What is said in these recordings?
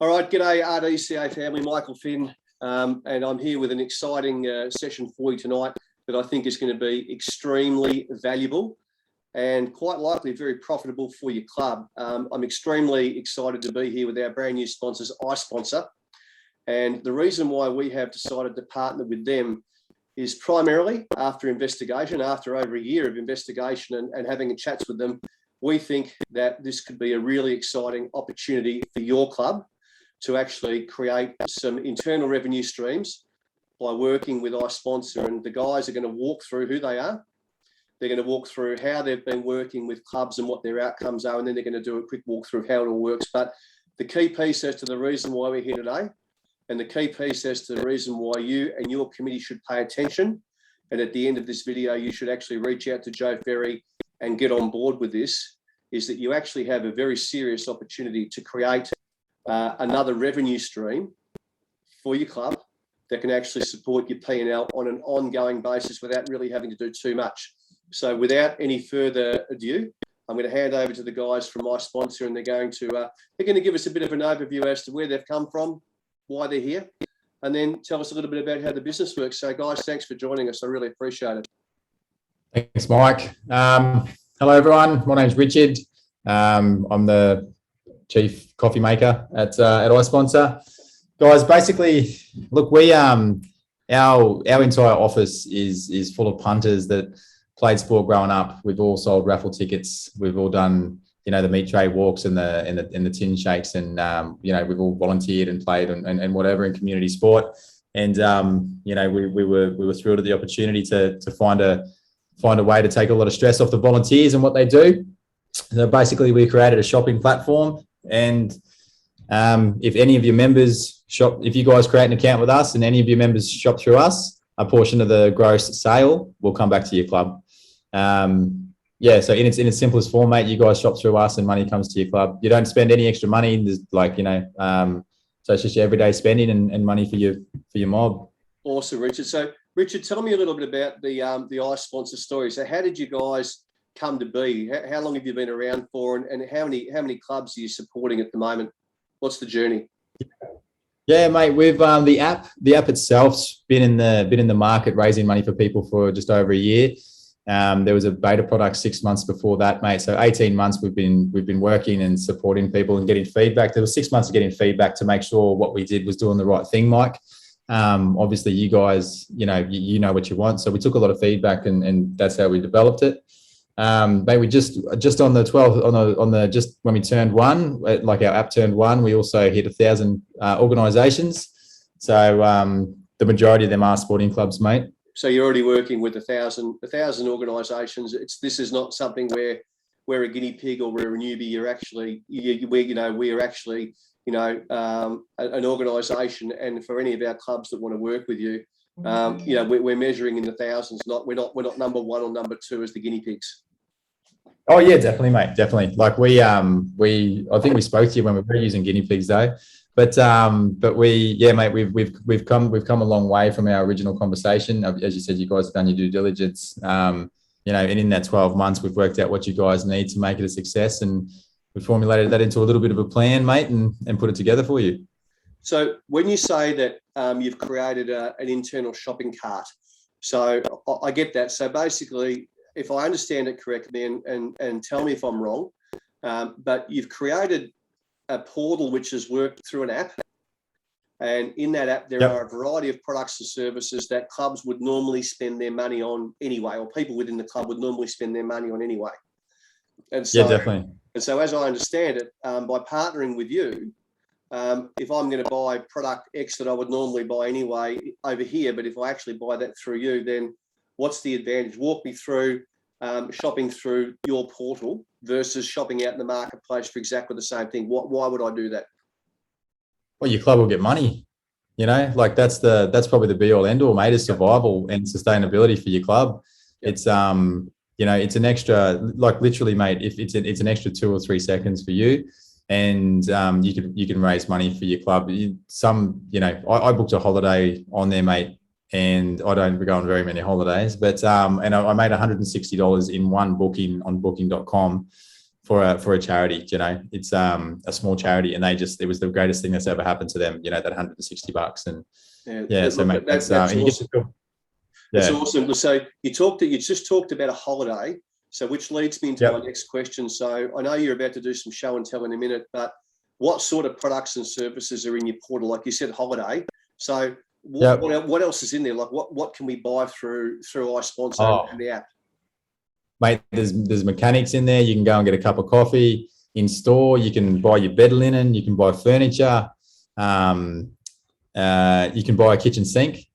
All right, g'day RDCA family, Michael Finn, and I'm here with an exciting session for you tonight that I think is going to be extremely valuable and quite likely very profitable for your club. I'm extremely excited to be here with our brand new sponsors, iSponsor, and the reason why we have decided to partner with them is primarily after investigation, after over a year of investigation and having chats with them. We think that this could be a really exciting opportunity for your club to actually create some internal revenue streams by working with iSponsor. And the guys are going to walk through who they are. They're going to walk through how they've been working with clubs and what their outcomes are. And then they're going to do a quick walk through how it all works. But the key piece as to the reason why we're here today, and the key piece as to the reason why you and your committee should pay attention, and at the end of this video, you should actually reach out to Joe Ferry and get on board with this, is that you actually have a very serious opportunity to create another revenue stream for your club that can actually support your P&L on an ongoing basis without really having to do too much. So without any further ado, I'm going to hand over to the guys from iSponsor, and they're going to give us a bit of an overview as to where they've come from, why they're here, and then tell us a little bit about how the business works. So guys, thanks for joining us. I really appreciate it. Thanks, Mike. Hello, everyone. My name's Richard. I'm the chief coffee maker at iSponsor. Guys, basically, look, we our entire office is full of punters that played sport growing up. We've all sold raffle tickets. We've all done, the meat tray walks and the tin shakes, and we've all volunteered and played and whatever in community sport. And we were thrilled at the opportunity to find a way to take a lot of stress off the volunteers and what they do. So basically, we created a shopping platform, and if any of your members shop, if you guys create an account with us and any of your members shop through us, a portion of the gross sale will come back to your club. So in its simplest form, mate, you guys shop through us and money comes to your club. You don't spend any extra money. There's so it's just your everyday spending and money for your mob. Awesome, Richard. So Richard, tell me a little bit about the iSponsor story. So how did you guys come to be? How long have you been around for, and how many clubs are you supporting at the moment? What's the journey? Yeah, mate, we've the app itself's been in the market raising money for people for just over a year. There was a beta product 6 months before that, mate. So 18 months we've been working and supporting people and getting feedback. There was 6 months of getting feedback to make sure what we did was doing the right thing, Mike. Obviously you guys, you know what you want. So we took a lot of feedback and that's how we developed it. Mate, we just on the 12th, just when we turned one, like our app turned one, we also hit 1,000 organisations. So the majority of them are sporting clubs, mate. So you're already working with 1,000 organisations. This is not something where we're a guinea pig or we're a newbie. You're actually we're actually an organisation, and for any of our clubs that want to work with you, we're measuring in the thousands. We're not number one or number two as the guinea pigs. Oh yeah, definitely, mate. Definitely. Like I think we spoke to you when we were using guinea pigs though. But mate, we've come a long way from our original conversation. As you said, you guys have done your due diligence. And in that 12 months, we've worked out what you guys need to make it a success, and we formulated that into a little bit of a plan, mate, and put it together for you. So when you say that you've created an internal shopping cart, so I get that. So basically, if I understand it correctly, and tell me if I'm wrong, but you've created a portal which has worked through an app, and in that app there are a variety of products and services that clubs would normally spend their money on anyway, or people within the club would normally spend their money on anyway. And so, definitely. And so, as I understand it, by partnering with you, if I'm going to buy product X that I would normally buy anyway over here, but if I actually buy that through you, then what's the advantage? Walk me through shopping through your portal versus shopping out in the marketplace for exactly the same thing. Why would I do that? Well, your club will get money. Like that's probably the be all end all, mate, is survival and sustainability for your club. Yep. It's it's an extra, like literally, mate, if it's an extra 2 or 3 seconds for you, and you can raise money for your club. I booked a holiday on there, mate, and I don't go on very many holidays, but and I made $160 in one booking on booking.com for a charity. You know, it's a small charity, and it was the greatest thing that's ever happened to them. You know, that $160, and so mate, that's awesome. That's Yeah. awesome. So you just talked about a holiday. So which leads me into my next question. So I know you're about to do some show and tell in a minute, but what sort of products and services are in your portal? Like you said, holiday. So what else is in there? Like what can we buy through iSponsor and the app? Mate, there's mechanics in there. You can go and get a cup of coffee in store. You can buy your bed linen. You can buy furniture. You can buy a kitchen sink.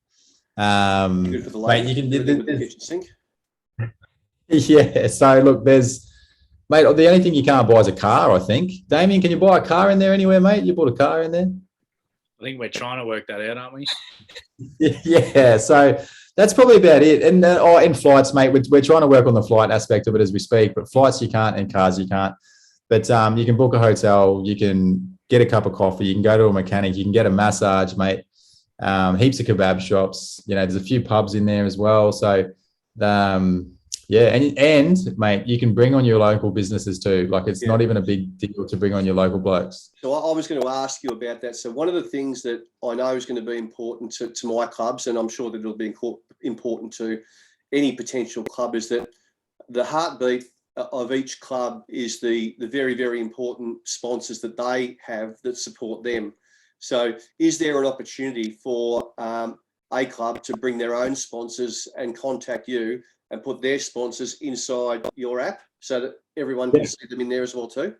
Good for the lady. Mate, you can do the kitchen sink. Yeah. So look, mate, the only thing you can't buy is a car, I think. Damien, can you buy a car in there anywhere, mate? You bought a car in there? I think we're trying to work that out, aren't we? Yeah. So that's probably about it. And in flights, mate, we're trying to work on the flight aspect of it as we speak. But flights you can't, and cars you can't. But you can book a hotel. You can get a cup of coffee. You can go to a mechanic. You can get a massage, mate. Heaps of kebab shops. You know, there's a few pubs in there as well. So, and mate, you can bring on your local businesses too. Like it's not even a big deal to bring on your local blokes. So I was going to ask you about that. So one of the things that I know is going to be important to my clubs, and I'm sure that it'll be important to any potential club, is that the heartbeat of each club is the very, very important sponsors that they have that support them. So is there an opportunity for a club to bring their own sponsors and contact you and put their sponsors inside your app so that everyone can see them in there as well too?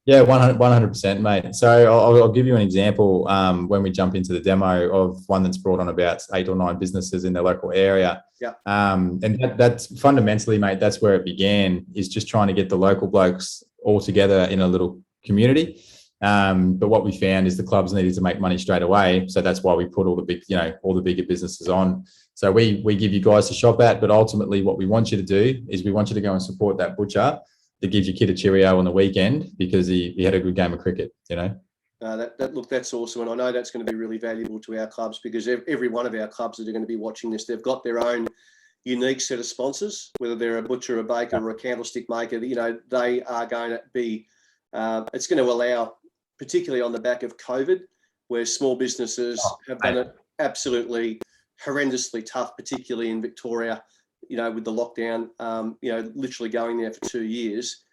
Yeah, 100%, mate. So I'll give you an example when we jump into the demo of one that's brought on about 8 or 9 businesses in the local area. Yeah. And that's fundamentally, mate, that's where it began, is just trying to get the local blokes all together in a little community. But what we found is the clubs needed to make money straight away. So that's why we put all the bigger businesses on. So we give you guys to shop at, but ultimately what we want you to do is we want you to go and support that butcher that gives your kid a Cheerio on the weekend because he had a good game of cricket, you know? That's awesome. And I know that's going to be really valuable to our clubs because every one of our clubs that are going to be watching this, they've got their own unique set of sponsors, whether they're a butcher, a baker, or a candlestick maker. You know, they are going to be, it's going to allow, particularly on the back of COVID, where small businesses have done it absolutely horrendously tough, particularly in Victoria, you know, with the lockdown, literally going there for 2 years.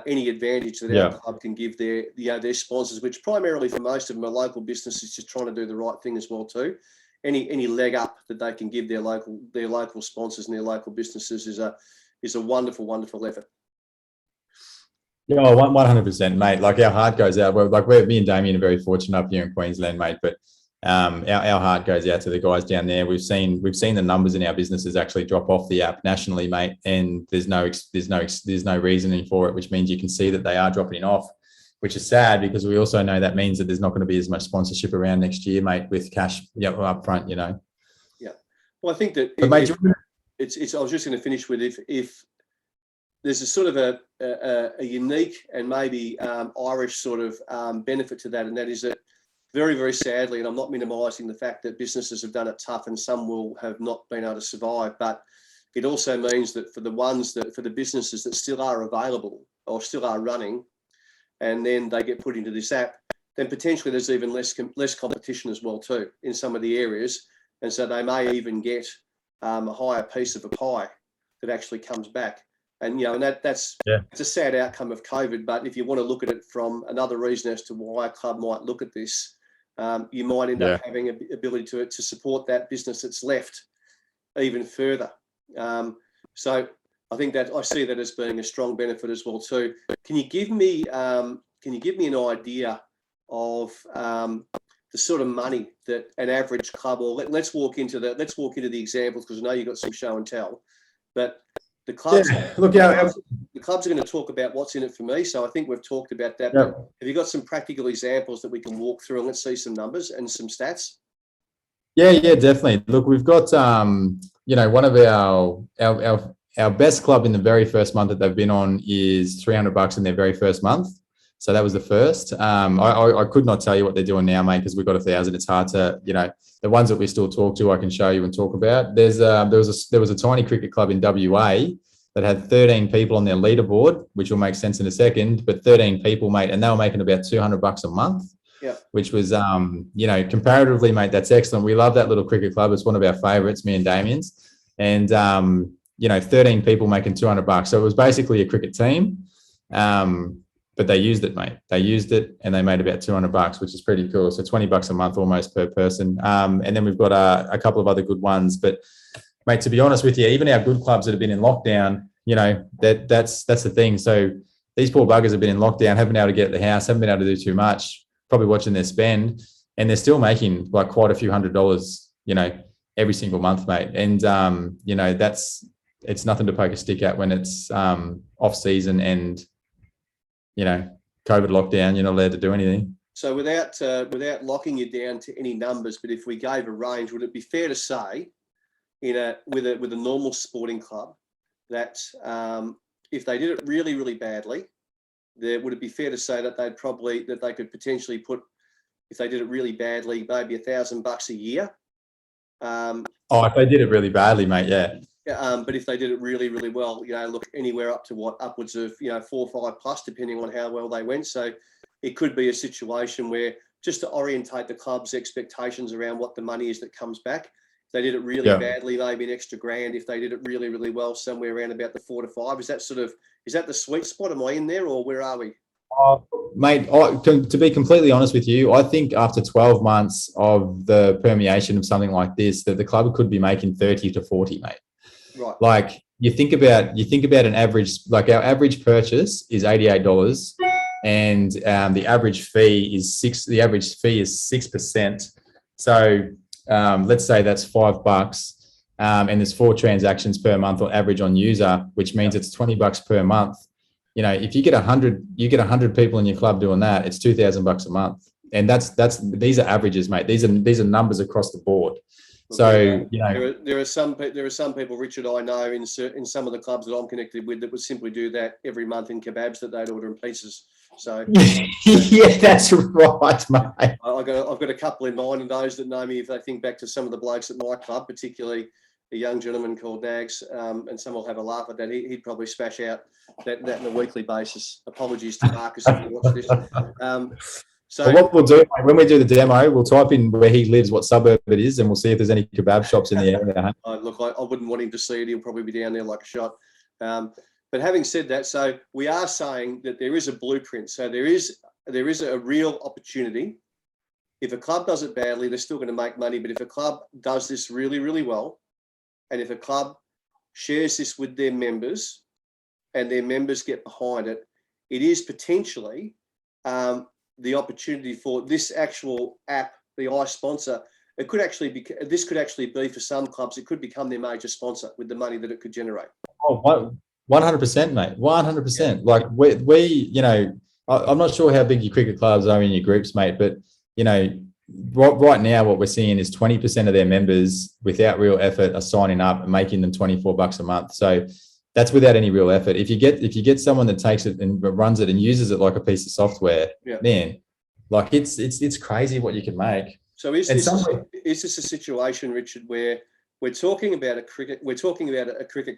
Any advantage that our club can give their sponsors, which primarily for most of them are local businesses just trying to do the right thing as well too. Any leg up that they can give their local sponsors and their local businesses is a wonderful, wonderful effort. Yeah, 100%, mate. Like our heart goes out. Me and Damien are very fortunate up here in Queensland, mate. But our heart goes out to the guys down there. We've seen the numbers in our businesses actually drop off the app nationally, mate. And there's no reasoning for it, which means you can see that they are dropping off, which is sad because we also know that means that there's not going to be as much sponsorship around next year, mate, with cash up front, you know. Yeah. Well, I think that I was just going to finish with if there's a sort of a unique and maybe Irish sort of benefit to that, and that is that very, very sadly, and I'm not minimising the fact that businesses have done it tough and some will have not been able to survive, but it also means that for the businesses that still are available or still are running, and then they get put into this app, then potentially there's even less competition as well too in some of the areas, and so they may even get a higher piece of a pie that actually comes back. And that's it's a sad outcome of COVID. But if you want to look at it from another reason as to why a club might look at this, you might end up having an ability to support that business that's left even further. So I think that I see that as being a strong benefit as well too. Can you give me an idea of the sort of money that an average club, or let's walk into the examples, because I know you've got some show and tell, but the clubs, the clubs are going to talk about what's in it for me. So I think we've talked about that. But have you got some practical examples that we can walk through and let's see some numbers and some stats? Yeah, definitely. Look, we've got one of our best club in the very first month that they've been on is $300 in their very first month. So that was the first. I could not tell you what they're doing now, mate, because we've got 1,000. It's hard to, the ones that we still talk to, I can show you and talk about. There was a tiny cricket club in WA that had 13 people on their leaderboard, which will make sense in a second, but 13 people, mate, and they were making about $200 a month. Yeah. Which was, comparatively, mate, that's excellent. We love that little cricket club. It's one of our favourites, me and Damien's. And, 13 people making $200. So it was basically a cricket team. But they used it, mate. They used it and they made about $200, which is pretty cool. So $20 a month almost per person. And then we've got a couple of other good ones. But, mate, to be honest with you, even our good clubs that have been in lockdown, that's the thing. So these poor buggers have been in lockdown, haven't been able to get at the house, haven't been able to do too much, probably watching their spend, and they're still making like quite a few $100s, every single month, mate. And, it's nothing to poke a stick at when it's off season and, COVID lockdown, you're not allowed to do anything. So without locking you down to any numbers, but if we gave a range, would it be fair to say with a normal sporting club that if they did it really, really badly, would it be fair to say that they could potentially put, if they did it really badly, maybe $1,000 a year? If they did it really badly, mate, yeah. But if they did it really, really well, look anywhere up to upwards of 4 or 5 plus, depending on how well they went. So it could be a situation where, just to orientate the club's expectations around what the money is that comes back. If they did it really badly, maybe an extra grand. If they did it really, really well, somewhere around about the 4 to 5. Is that the sweet spot? Am I in there, or where are we? Mate, to be completely honest with you, I think after 12 months of the permeation of something like this, that the club could be making 30 to 40, mate. Right. Like you think about an average, like our average purchase is $88, and the average fee is 6%. So let's say that's $5, and there's 4 transactions per month on average on user, which means it's $20 per month. If you get 100 people in your club doing that, it's $2,000 a month, and these are averages, mate. These are numbers across the board. So there are some people, Richard, I know in some of the clubs that I'm connected with that would simply do that every month in kebabs that they'd order in pizzas. So yeah, that's right, mate. I've got a couple in mind, and those that know me, if they think back to some of the blokes at my club, particularly a young gentleman called Nags, and some will have a laugh at that. He'd probably smash out that on a weekly basis. Apologies to Marcus if you watch this. So what we'll do, when we do the demo, we'll type in where he lives, what suburb it is, and we'll see if there's any kebab shops in the area. Look, I wouldn't want him to see it. He'll probably be down there like a shot. But having said that, so we are saying that there is a blueprint. So there is a real opportunity. If a club does it badly, they're still going to make money. But if a club does this really, really well, and if a club shares this with their members and their members get behind it, it is potentially the opportunity for this actual app, the iSponsor. This could actually be for some clubs, it could become their major sponsor with the money that it could generate. Oh, 100%, mate. 100%. Like we, I'm not sure how big your cricket clubs are in your groups, mate, but right now what we're seeing is 20% of their members without real effort are signing up and making them $24 a month. So that's without any real effort. If you get someone that takes it and runs it and uses it like a piece of software, man, like it's crazy what you can make. So is this a situation, Richard, where we're talking about a cricket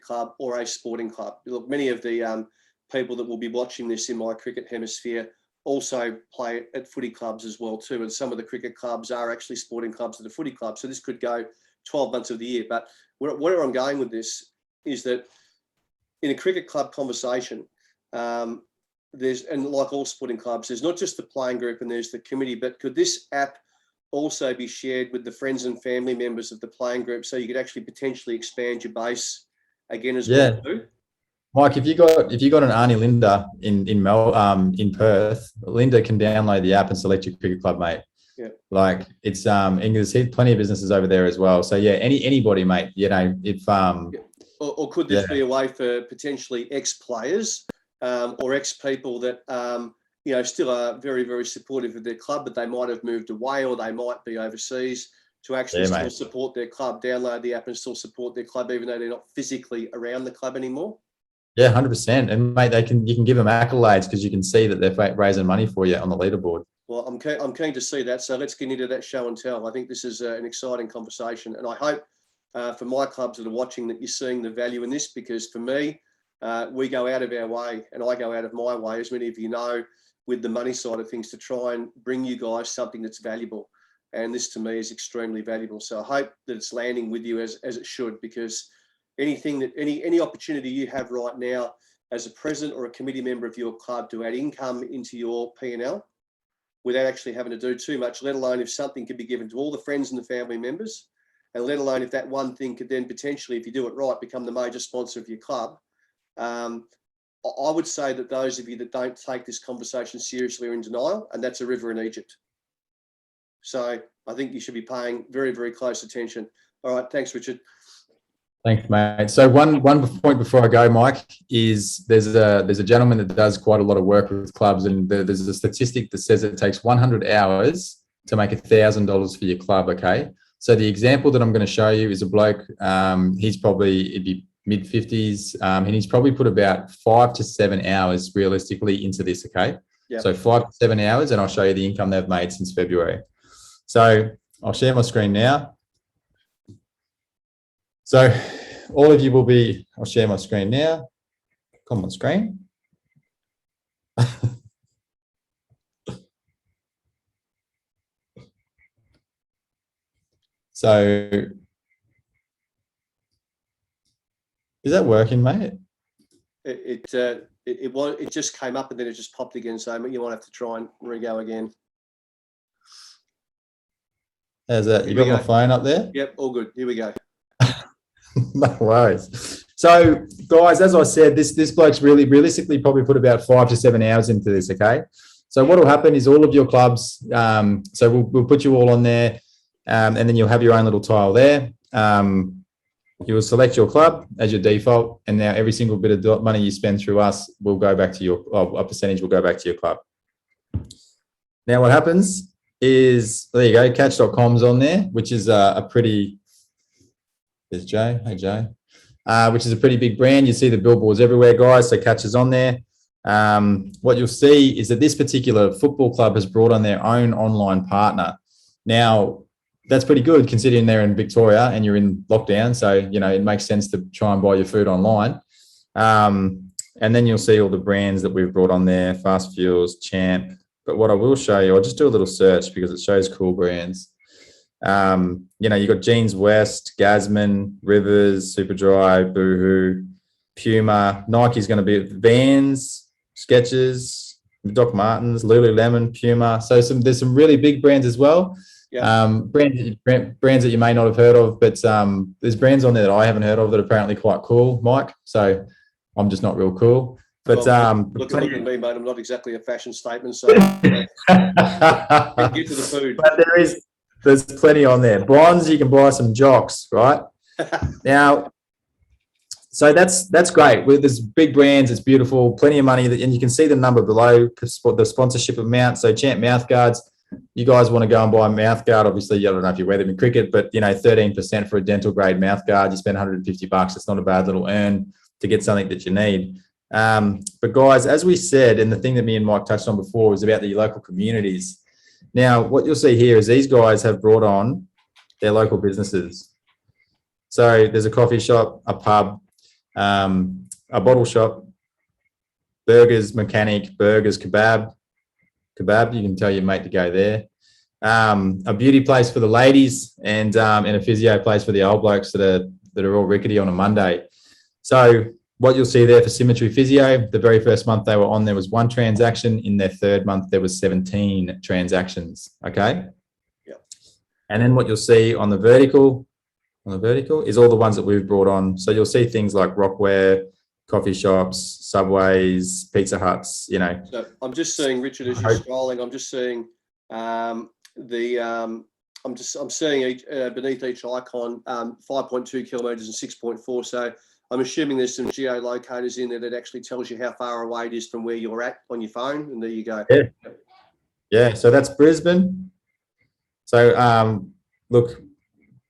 club or a sporting club? Look, many of the people that will be watching this in my cricket hemisphere also play at footy clubs as well too, and some of the cricket clubs are actually sporting clubs that are footy clubs. So this could go 12 months of the year. But where I'm going with this is that in a cricket club conversation, and like all sporting clubs, there's not just the playing group and there's the committee, but could this app also be shared with the friends and family members of the playing group, so you could actually potentially expand your base again as well too? Mike, if you got an Auntie Linda in Perth, Linda can download the app and select your cricket club, mate. Yeah. Like it's and there's plenty of businesses over there as well. So yeah, anybody, mate. If Or could this be a way for potentially ex-players or ex-people that still are very, very supportive of their club, but they might have moved away or they might be overseas, to actually still support their club, download the app and still support their club, even though they're not physically around the club anymore? Yeah, 100%. And mate, you can give them accolades because you can see that they're raising money for you on the leaderboard. Well, I'm keen to see that. So let's get into that show and tell. I think this is an exciting conversation, and I hope for my clubs that are watching that you're seeing the value in this, because for me, we go out of our way, and I go out of my way, as many of you know, with the money side of things to try and bring you guys something that's valuable. And this to me is extremely valuable. So I hope that it's landing with you as it should, because anything that any opportunity you have right now as a president or a committee member of your club to add income into your P&L without actually having to do too much, let alone if something could be given to all the friends and the family members, and let alone if that one thing could then potentially, if you do it right, become the major sponsor of your club. I would say that those of you that don't take this conversation seriously are in denial, and that's a river in Egypt. So I think you should be paying very, very close attention. All right, thanks, Richard. Thanks, mate. So one point before I go, Mike, is there's a gentleman that does quite a lot of work with clubs, and there's a statistic that says it takes 100 hours to make $1,000 for your club. Okay, so the example that I'm going to show you is a bloke. It'd be mid-50s, and he's probably put about 5 to 7 hours realistically into this. Okay, Yep. So 5 to 7 hours, and I'll show you the income they've made since February. So I'll share my screen now. So all of you will be, I'll share my screen now. Come on screen. So is that working, mate? It just came up and then it just popped again. So you might have to try and re-go again. How's that? You got my phone up there? Yep, all good. Here we go. No worries. So, guys, as I said, this bloke's really realistically probably put about 5 to 7 hours into this. Okay. So what will happen is all of your clubs. So we'll put you all on there, and then you'll have your own little tile there. You will select your club as your default, and now every single bit of money you spend through us will go back to a percentage will go back to your club. Now, what happens is, there you go, catch.com's on there, which is a pretty. There's Jay. Hey, Jay. Which is a pretty big brand. You see the billboards everywhere, guys. So Catch is on there. What you'll see is that this particular football club has brought on their own online partner. Now, that's pretty good considering they're in Victoria and you're in lockdown. So, it makes sense to try and buy your food online. And then you'll see all the brands that we've brought on there, Fast Fuels, Champ. But what I will show you, I'll just do a little search because it shows cool brands. You've got Jeans West, Gasman, Rivers, Superdry, Boohoo, Puma, Nike's going to be Vans, Skechers, Doc Martens, Lululemon, Puma. So there's some really big brands as well. Yeah. Brands that you may not have heard of, but there's brands on there that I haven't heard of that are apparently quite cool, Mike. So I'm just not real cool. But look at me, mate. I'm not exactly a fashion statement, so get to the food. But there's plenty on there. Bronze, you can buy some jocks, right? Now, so that's great. There's big brands, it's beautiful, plenty of money, and you can see the number below, the sponsorship amount. So Champ mouth guards, you guys want to go and buy a mouth guard. Obviously, I don't know if you wear them in cricket, but 13% for a dental grade mouth guard. You spend $150. It's not a bad little earn to get something that you need. But guys, as we said, and the thing that me and Mike touched on before was about the local communities. Now, what you'll see here is these guys have brought on their local businesses. So there's a coffee shop, a pub, a bottle shop, burgers, mechanic, burgers, kebab. You can tell your mate to go there. A beauty place for the ladies, and a physio place for the old blokes that are all rickety on a Monday. So what you'll see there for Symmetry Physio, the very first month they were on, there was 1 transaction. In their third month, there was 17 transactions. Okay. Yep. And then what you'll see on the vertical is all the ones that we've brought on. So you'll see things like Rockware, coffee shops, Subways, Pizza Huts, So I'm just seeing, Richard, as you're scrolling, I'm just seeing I'm seeing beneath each icon 5.2 kilometres and 6.4. So I'm assuming there's some geolocators in there that actually tells you how far away it is from where you're at on your phone, and there you go. Yeah. So that's Brisbane. So look,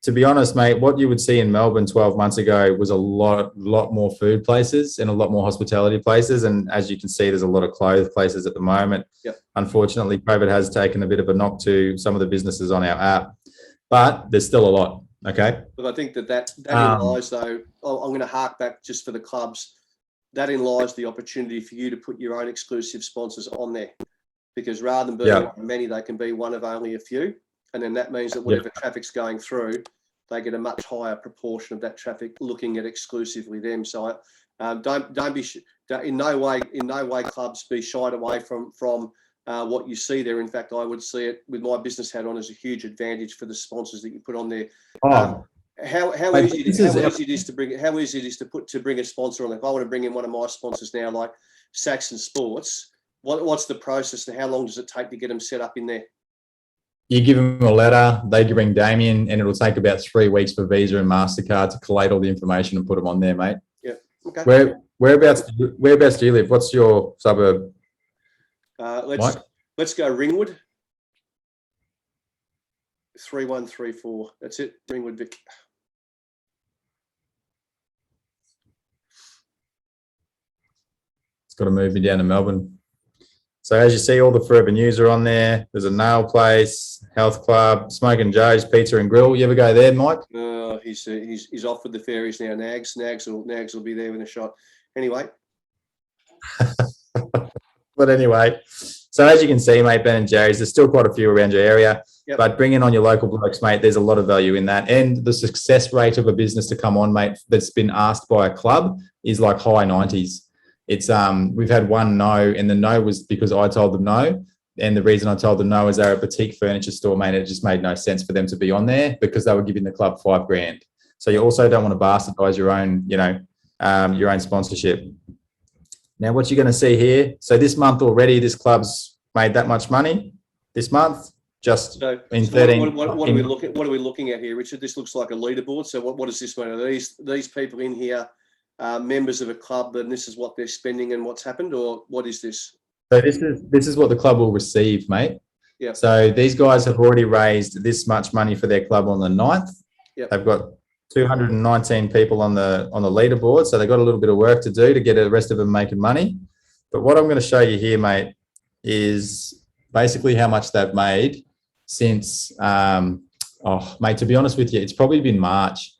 to be honest, mate, what you would see in Melbourne 12 months ago was a lot more food places and a lot more hospitality places. And as you can see, there's a lot of clothes places at the moment. Yep. Unfortunately, COVID has taken a bit of a knock to some of the businesses on our app, but there's still a lot. Okay. But I think that implies, though, I'm going to hark back just for the clubs. that lies the opportunity for you to put your own exclusive sponsors on there, because rather than being many, they can be one of only a few. And then that means that whatever traffic's going through, they get a much higher proportion of that traffic looking at exclusively them. So don't be in no way clubs be shied away from what you see there. In fact, I would see it with my business hat on as a huge advantage for the sponsors that you put on there. How easy it is to bring a sponsor on. If I want to bring in one of my sponsors now, like Saxon Sports, what's the process and how long does it take to get them set up in there? You give them a letter, they bring Damien, and it'll take about 3 weeks for Visa and MasterCard to collate all the information and put them on there, mate. Yeah. Okay. Whereabouts do you live? What's your suburb? Let's go Ringwood. 3134. That's it. Ringwood, Vic. It's got to move me down to Melbourne. So as you see, all the Forever News are on there. There's a nail place, health club, Smoking Joe's Pizza and Grill. You ever go there, Mike? He's off with the fairies now. Nags will be there in a shot. Anyway. But anyway, so as you can see, mate, Ben and Jerry's, there's still quite a few around your area. Yep. But bringing on your local blokes, mate, there's a lot of value in that. And the success rate of a business to come on, mate, that's been asked by a club is like high 90s. It's we've had one no, and the no was because I told them no. And the reason I told them no is they're a boutique furniture store, mate. It just made no sense for them to be on there because they were giving the club $5,000. So you also don't want to bastardize your own, your own sponsorship. Now, what you're going to see here. So this month already, this club's made that much money this month. Just in 13. What are we looking at here, Richard? This looks like a leaderboard. So what does this mean? Are these people in here members of a club, and this is what they're spending and what's happened, or what is this? So this is what the club will receive, mate. Yeah. So these guys have already raised this much money for their club on the 9th. Yep. They've got 219 people on the leaderboard, so they've got a little bit of work to do to get the rest of them making money. But what I'm going to show you here, mate, is basically how much they've made since, mate, to be honest with you, it's probably been March.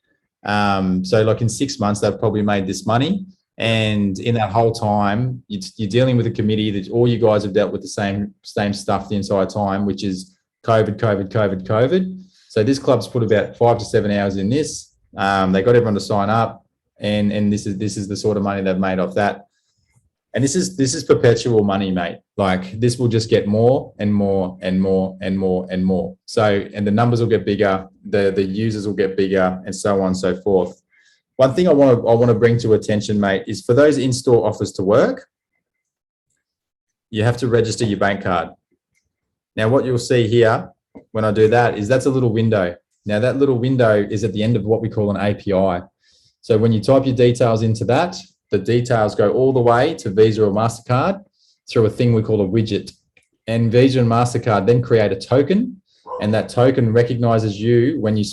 So like in 6 months, they've probably made this money. And in that whole time, you're dealing with a committee that all you guys have dealt with the same stuff the entire time, which is COVID. So this club's put about 5 to 7 hours in this. They got everyone to sign up, and this is the sort of money they've made off that. And this is perpetual money, mate. Like this will just get more and more and more and more and more. So, and the numbers will get bigger, the users will get bigger, and so on and so forth. One thing I want to bring to attention, mate, is for those in-store offers to work, you have to register your bank card. Now, what you'll see here when I do that is that's a little window. Now, that little window is at the end of what we call an API. So when you type your details into that, the details go all the way to Visa or MasterCard through a thing we call a widget. And Visa and MasterCard then create a token, and that token recognizes you when you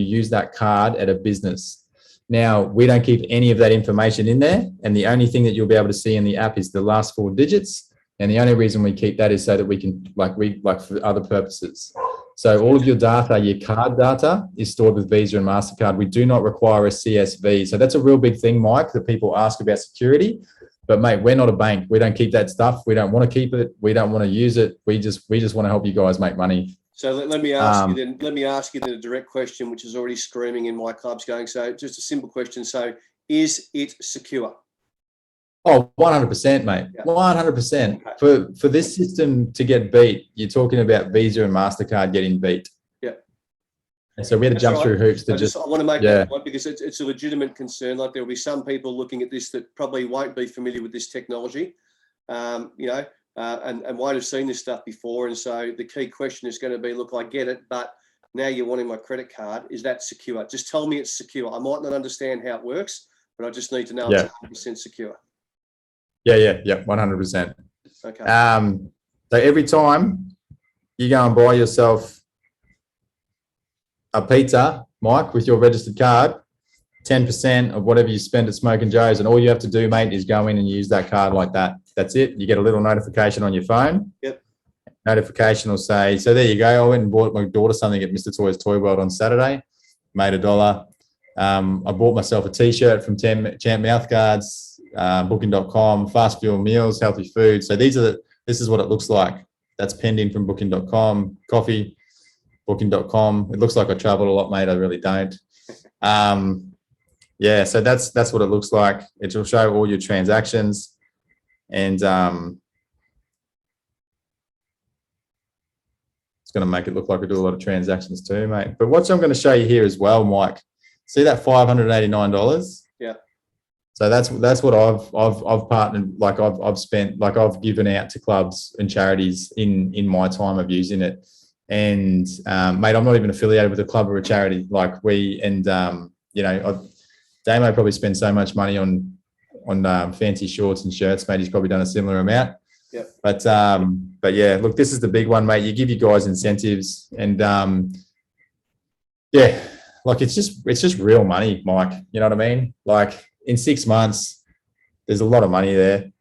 use that card at a business. Now, we don't keep any of that information in there, and the only thing that you'll be able to see in the app is the last 4 digits. And the only reason we keep that is so that we can, like for other purposes. So all of your data, your card data, is stored with Visa and MasterCard. We do not require a CSV. So that's a real big thing, Mike, that people ask about security. But mate, we're not a bank. We don't keep that stuff. We don't want to keep it. We don't want to use it. We just want to help you guys make money. So let me ask you then a direct question, which is already screaming in my clubs going. So just a simple question. So is it secure? Oh, 100%, mate. Yeah. 100%. Okay. For this system to get beat, you're talking about Visa and MasterCard getting beat. Yeah. And so we had to jump through hoops I want to make that point because it's a legitimate concern. Like there will be some people looking at this that probably won't be familiar with this technology, and won't have seen this stuff before. And so the key question is going to be, look, I get it, but now you're wanting my credit card. Is that secure? Just tell me it's secure. I might not understand how it works, but I just need to know it's 100% secure. Yeah, 100%. Okay. So every time you go and buy yourself a pizza, Mike, with your registered card, 10% of whatever you spend at Smoking Joe's, and all you have to do, mate, is go in and use that card like that. That's it. You get a little notification on your phone. Yep. Notification will say, so there you go. I went and bought my daughter something at Mr. Toy's Toy World on Saturday, made $1. I bought myself a T-shirt from Champ Mouthguards. Booking.com, fast fuel meals, healthy food. So this is what it looks like. That's penned in from Booking.com. Coffee, Booking.com. It looks like I travel a lot, mate. I really don't. Yeah, so that's what it looks like. It will show all your transactions, and it's going to make it look like I do a lot of transactions too, mate. But what I'm going to show you here as well, Mike. See that $589? Yeah. So that's what I've partnered, like I've spent, like I've given out to clubs and charities in my time of using it. And mate, I'm not even affiliated with a club or a charity. Like Damo probably spends so much money on fancy shorts and shirts, mate. He's probably done a similar amount. Yeah. But yeah, look, this is the big one, mate. You give you guys incentives, and yeah, like it's just real money, Mike. You know what I mean? Like in 6 months, there's a lot of money there.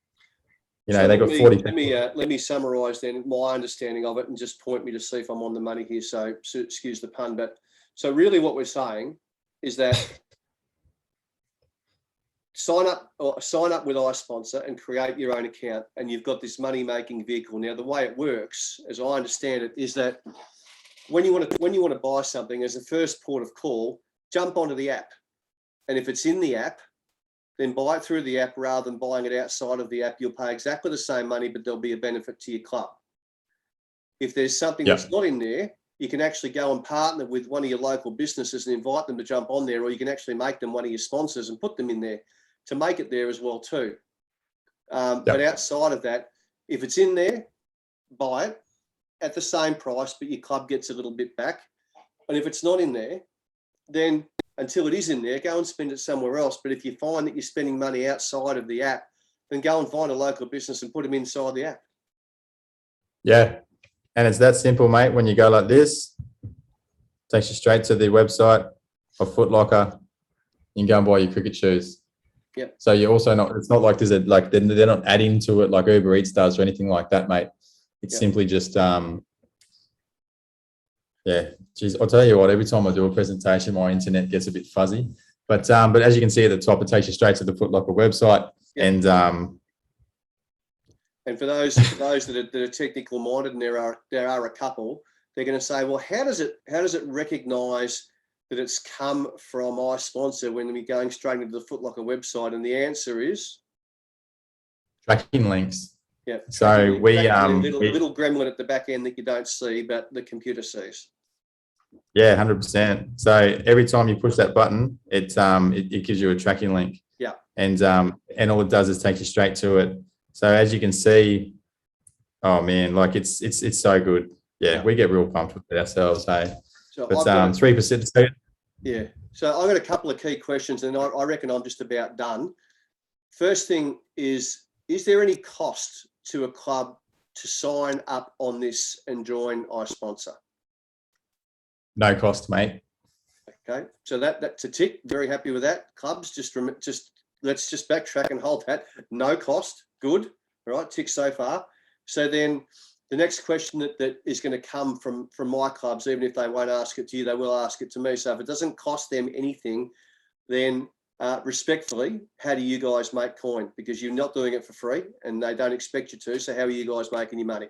You know, so they got 40. Let me summarise then my understanding of it, and just point me to see if I'm on the money here. So excuse the pun, but so really what we're saying is that sign up with iSponsor and create your own account, and you've got this money making vehicle. Now, the way it works, as I understand it, is that when you want to buy something, as a first port of call, jump onto the app, and if it's in the app, then buy it through the app rather than buying it outside of the app. You'll pay exactly the same money, but there'll be a benefit to your club. If there's something that's not in there, you can actually go and partner with one of your local businesses and invite them to jump on there, or you can actually make them one of your sponsors and put them in there to make it there as well too. But outside of that, if it's in there, buy it at the same price, but your club gets a little bit back. And if it's not in there, then until it is in there, go and spend it somewhere else. But if you find that you're spending money outside of the app, then go and find a local business and put them inside the app. Yeah. And it's that simple, mate. When you go like this, it takes you straight to the website of Foot Locker. You can go and buy your cricket shoes. Yeah. So you're also not, it's not like they're not adding to it like Uber Eats does or anything like that, mate. It's simply just, yeah, geez, I'll tell you what, every time I do a presentation, my internet gets a bit fuzzy. But as you can see at the top, it takes you straight to the Foot Locker website. Yeah. And for those that are technical minded, and there are a couple, they're going to say, well, how does it recognise that it's come from iSponsor when we're going straight into the Foot Locker website? And the answer is tracking links. Yeah. So little gremlin at the back end that you don't see, but the computer sees. Yeah, 100%. So every time you push that button, it gives you a tracking link. Yeah. And all it does is take you straight to it. So as you can see, oh man, like it's so good. Yeah, we get real pumped with it ourselves, hey. So but 3%. Yeah. So I've got a couple of key questions, and I reckon I'm just about done. First thing is there any cost to a club to sign up on this and join iSponsor? No cost, mate. Okay. So that's a tick. Very happy with that. Clubs, just let's just backtrack and hold that. No cost. Good. All right. Tick so far. So then the next question that is going to come from my clubs, even if they won't ask it to you, they will ask it to me. So if it doesn't cost them anything, then respectfully, how do you guys make coin? Because you're not doing it for free and they don't expect you to. So how are you guys making your money?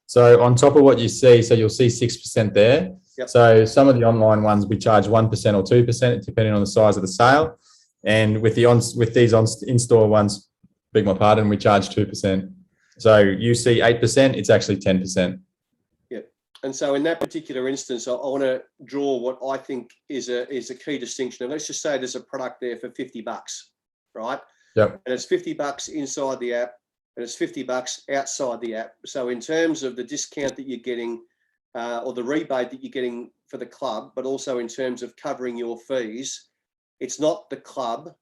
So on top of what you see, so you'll see 6% there. Yep. So some of the online ones, we charge 1% or 2%, depending on the size of the sale. And with these in-store ones, beg my pardon, we charge 2%. So you see 8%, it's actually 10%. Yeah. And so in that particular instance, I want to draw what I think is a key distinction. And let's just say there's a product there for $50, right? Yep. And it's $50 inside the app and it's $50 outside the app. So in terms of the discount that you're getting or the rebate that you're getting for the club, but also in terms of covering your fees, it's not the club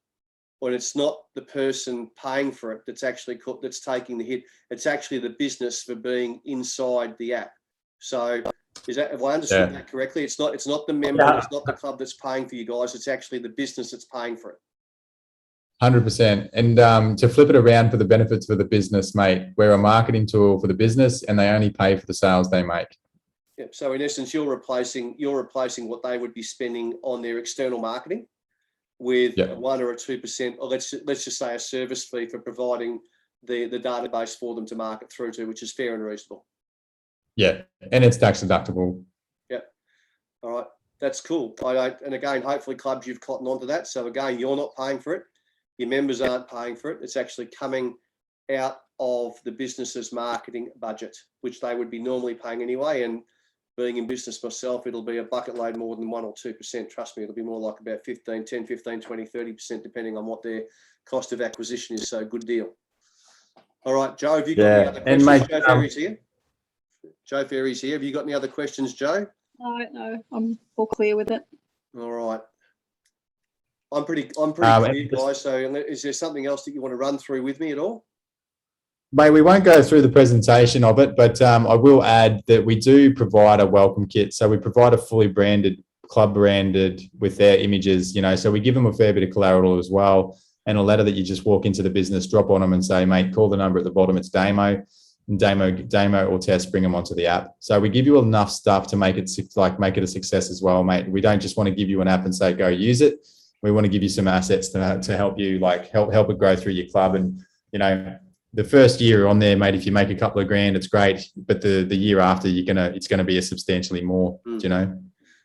or it's not the person paying for it that's taking the hit. It's actually the business for being inside the app. So have I understood that correctly? It's not the member, it's not the club that's paying for you guys. It's actually the business that's paying for it. 100%. And to flip it around for the benefits for the business, mate, we're a marketing tool for the business and they only pay for the sales they make. Yeah. So in essence, you're replacing what they would be spending on their external marketing. with Yeah. 1 or a 2%, or let's just say a service fee for providing the database for them to market through to, which is fair and reasonable. Yeah, and it's tax deductible. Yep. All right, that's cool. And again, hopefully clubs, you've cottoned onto that. So again, you're not paying for it. Your members aren't paying for it. It's actually coming out of the business's marketing budget, which they would be normally paying anyway. And being in business myself, it'll be a bucket load more than 1 or 2%. Trust me, it'll be more like about 10, 15, 20, 30%, depending on what their cost of acquisition is. So good deal. All right, Joe, have you got any other questions? Mate, Joe Ferry's here. Joe Ferry's here. Have you got any other questions, Joe? No, I'm all clear with it. All right. I'm pretty clear, guys. So is there something else that you want to run through with me at all? Mate, we won't go through the presentation of it, but I will add that we do provide a welcome kit. So we provide a fully branded, club branded with their images, so we give them a fair bit of collateral as well, and a letter that you just walk into the business, drop on them and say, mate, call the number at the bottom, it's Damo, and Damo or Tess, bring them onto the app. So we give you enough stuff to make it a success as well, mate. We don't just want to give you an app and say, go use it. We want to give you some assets to help you, help it grow through your club. And, the first year on there, mate, if you make a couple of grand, it's great. But the year after, it's gonna be a substantially more,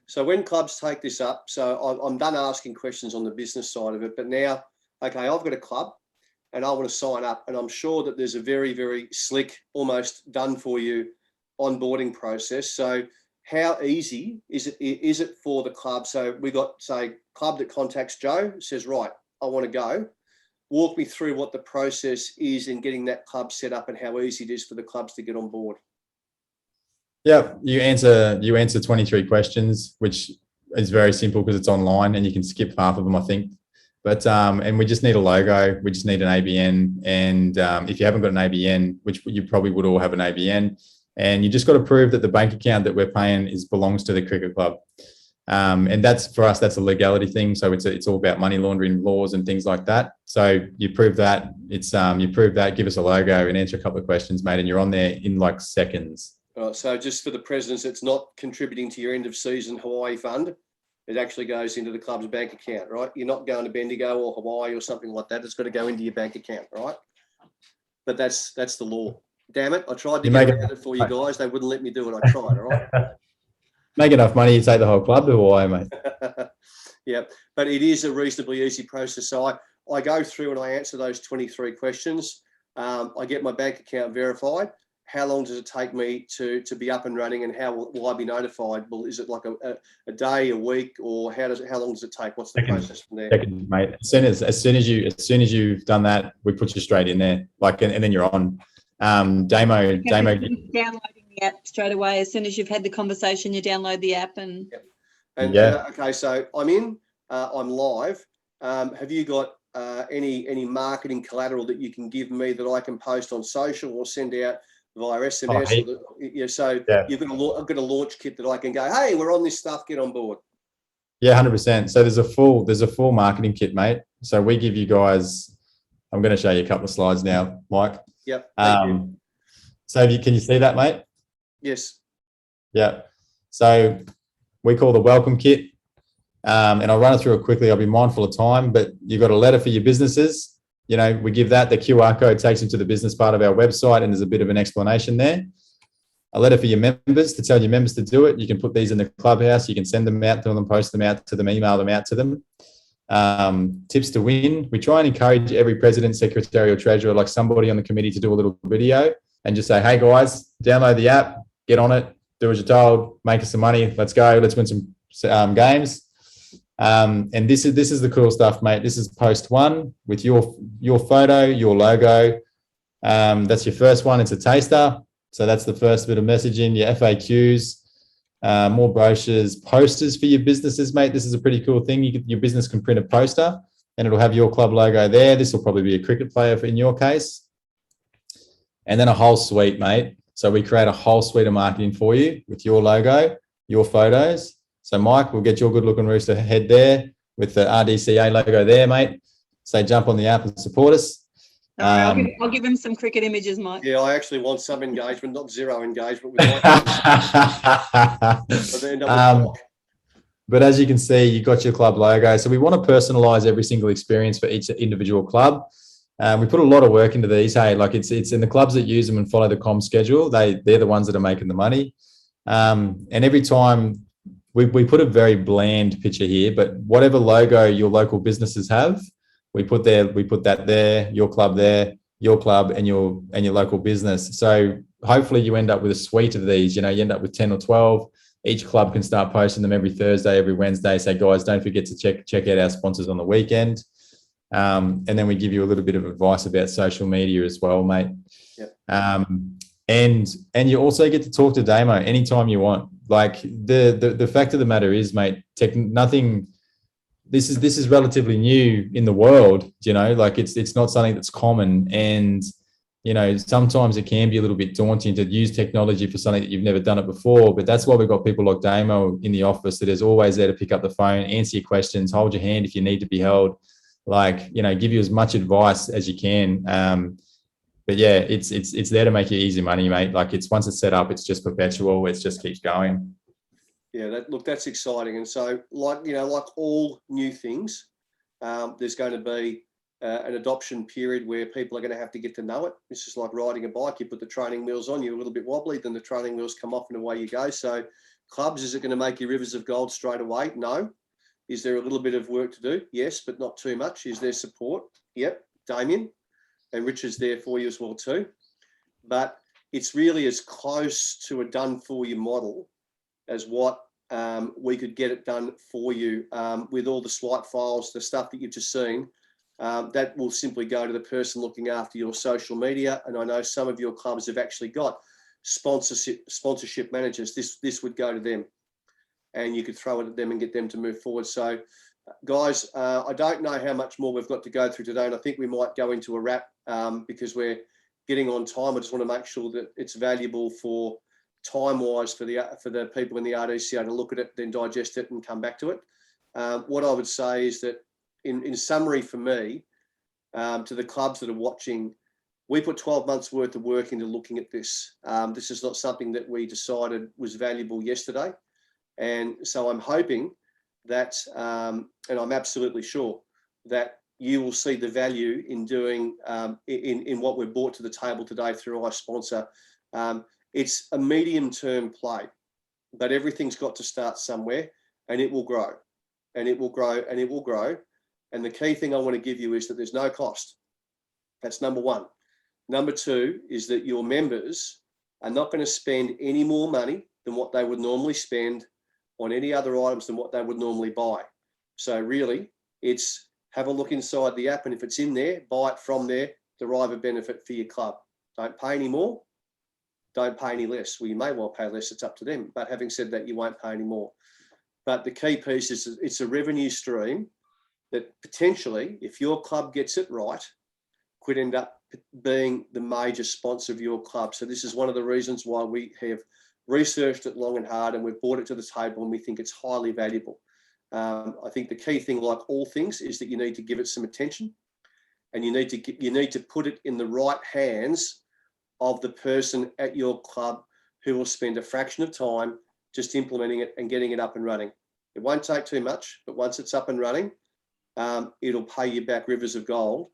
So when clubs take this up, so I'm done asking questions on the business side of it, but now, okay, I've got a club and I want to sign up, and I'm sure that there's a very, very slick, almost done for you onboarding process. So how easy is it for the club? So we got, say, club that contacts Joe, says, right, I want to go. Walk me through what the process is in getting that club set up and how easy it is for the clubs to get on board. Yeah, you answer 23 questions, which is very simple because it's online and you can skip half of them, I think. But and we just need a logo, we just need an ABN, and if you haven't got an ABN, which you probably would all have an ABN, and you just got to prove that the bank account that we're paying belongs to the cricket club. And that's, for us, that's a legality thing. So it's all about money laundering laws and things like that. So you prove that, give us a logo and answer a couple of questions, mate, and you're on there in like seconds. So just for the presidents, it's not contributing to your end of season Hawaii fund. It actually goes into the club's bank account, right? You're not going to Bendigo or Hawaii or something like that. It's got to go into your bank account, right? But that's the law. Damn it. I tried to get around it for you guys. They wouldn't let me do it. I tried, all right? Make enough money, you take the whole club to Hawaii, mate. Yeah, but it is a reasonably easy process. So I go through and I answer those 23 questions. I get my bank account verified. How long does it take me to be up and running, and how will I be notified? Well, is it like a day, a week, or how long does it take? What's the process from there? Seconds, mate. As soon as you've done that, we put you straight in there, and then you're on. Damo. Downloading the app straight away. As soon as you've had the conversation, you download the app and. Yep. And okay, so I'm in. I'm live. Have you got any marketing collateral that you can give me that I can post on social or send out via SMS? I've got a launch kit that I can go, hey, we're on this stuff, get on board. Yeah, 100%. So there's a full marketing kit, mate. So we give you guys, I'm going to show you a couple of slides now, Mike. Yep. Thank you. So can you see that, mate? Yes. Yeah. So we call the welcome kit. And I'll run it through it quickly. I'll be mindful of time, but you've got a letter for your businesses. We give that, the QR code takes them to the business part of our website, and there's a bit of an explanation there. A letter for your members to tell your members to do it. You can put these in the clubhouse. You can send them out to them, post them out to them, email them out to them. Tips to win. We try and encourage every president, secretary, or treasurer, like somebody on the committee, to do a little video and just say, hey guys, download the app, get on it, do as you're told, make us some money. Let's go. Let's win some games. And this is the cool stuff, mate. This is post one with your photo, your logo. That's your first one. It's a taster. So that's the first bit of messaging, your FAQs, more brochures, posters for your businesses, mate. This is a pretty cool thing. Your business can print a poster and it'll have your club logo there. This will probably be a cricket player in your case. And then a whole suite, mate. So we create a whole suite of marketing for you with your logo, your photos. So Mike, we'll get your good looking rooster head there with the RDCA logo there, mate. Say jump on the app and support us. I'll give him some cricket images, Mike. Yeah, I actually want some engagement, not zero engagement with Mike. But as you can see, you got your club logo. So we want to personalize every single experience for each individual club. We put a lot of work into these. Hey, like it's in the clubs that use them and follow the comm schedule. They're the ones that are making the money. And every time we put a very bland picture here, but whatever logo your local businesses have, we put that there, your club there, your club and your local business. So hopefully you end up with a suite of these. You end up with 10 or 12. Each club can start posting them every Thursday, every Wednesday. Say, guys, don't forget to check out our sponsors on the weekend. And then we give you a little bit of advice about social media as well, mate. Yep. And you also get to talk to Damo anytime you want. Like the fact of the matter is, mate, this is relatively new in the world, like it's not something that's common. And sometimes it can be a little bit daunting to use technology for something that you've never done it before. But that's why we've got people like Damo in the office that is always there to pick up the phone, answer your questions, hold your hand if you need to be held, give you as much advice as you can. But yeah, it's there to make you easy money, mate. Like once it's set up, it's just perpetual. It just keeps going. Yeah, that's exciting. And so like all new things, there's going to be an adoption period where people are going to have to get to know it. It's just like riding a bike. You put the training wheels on, you're a little bit wobbly, then the training wheels come off and away you go. So clubs, is it going to make you rivers of gold straight away? No. Is there a little bit of work to do? Yes, but not too much. Is there support? Yep. Damien and Richard's there for you as well too. But it's really as close to a done for you model as what we could get it done for you with all the swipe files, the stuff that you've just seen. That will simply go to the person looking after your social media. And I know some of your clubs have actually got sponsorship managers. This would go to them and you could throw it at them and get them to move forward. So guys, I don't know how much more we've got to go through today. And I think we might go into a wrap because we're getting on time. I just want to make sure that it's valuable for time-wise for the people in the RDCA to look at it, then digest it and come back to it. What I would say is that in summary for me, to the clubs that are watching, we put 12 months worth of work into looking at this. This is not something that we decided was valuable yesterday. And so I'm hoping that, and I'm absolutely sure that you will see the value in doing in what we've brought to the table today through our sponsor. It's a medium-term play, but everything's got to start somewhere, and it will grow, and it will grow, and it will grow. And the key thing I want to give you is that there's no cost. That's number one. Number two is that your members are not going to spend any more money than what they would normally spend on any other items than what they would normally buy. So really, it's have a look inside the app, and if it's in there, buy it from there, derive a benefit for your club. Don't pay any more. Don't pay any less. Well, you may well pay less. It's up to them. But having said that, you won't pay any more. But the key piece is it's a revenue stream that potentially, if your club gets it right, could end up being the major sponsor of your club. So this is one of the reasons why we have researched it long and hard, and we've brought it to the table, and we think it's highly valuable. I think the key thing, like all things, is that you need to give it some attention, and you need to put it in the right hands of the person at your club who will spend a fraction of time just implementing it and getting it up and running. It won't take too much, but once it's up and running, it'll pay you back rivers of gold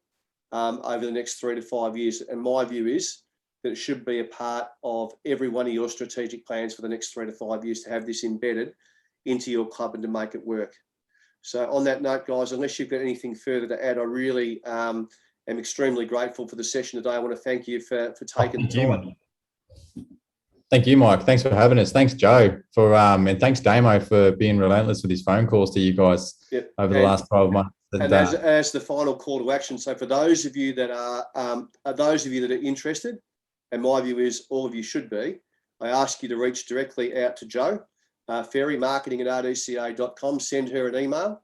over the next 3 to 5 years. And my view is that it should be a part of every one of your strategic plans for the next 3 to 5 years to have this embedded into your club and to make it work. So on that note, guys, unless you've got anything further to add, I really am extremely grateful for the session today. I want to thank you for taking the time. Thank you, Mike. Thanks for having us. Thanks, Joe, and thannse Damo for being relentless with his phone calls to you guys over the last 12 months. And as the final call to action, so for those of you that are interested, and my view is all of you should be, I ask you to reach directly out to Joe, ferrymarketing@rdca.com. Send her an email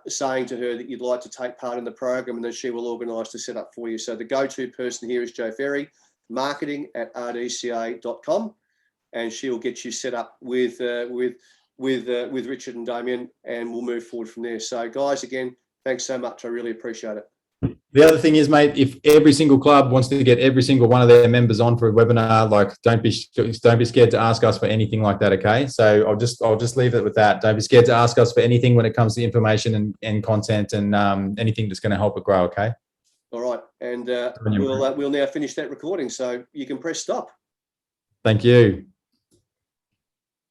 saying to her that you'd like to take part in the program, and then she will organise to set up for you. So the go-to person here is Joe Ferry, marketing@rdca.com, and she'll get you set up with Richard and Damien, and we'll move forward from there. So guys, again, thanks so much. I really appreciate it. The other thing is, mate, if every single club wants to get every single one of their members on for a webinar, like don't be scared to ask us for anything like that. Okay, so I'll just leave it with that. Don't be scared to ask us for anything when it comes to information and content and anything that's going to help it grow. Okay. All right, and we'll now finish that recording, so you can press stop. Thank you.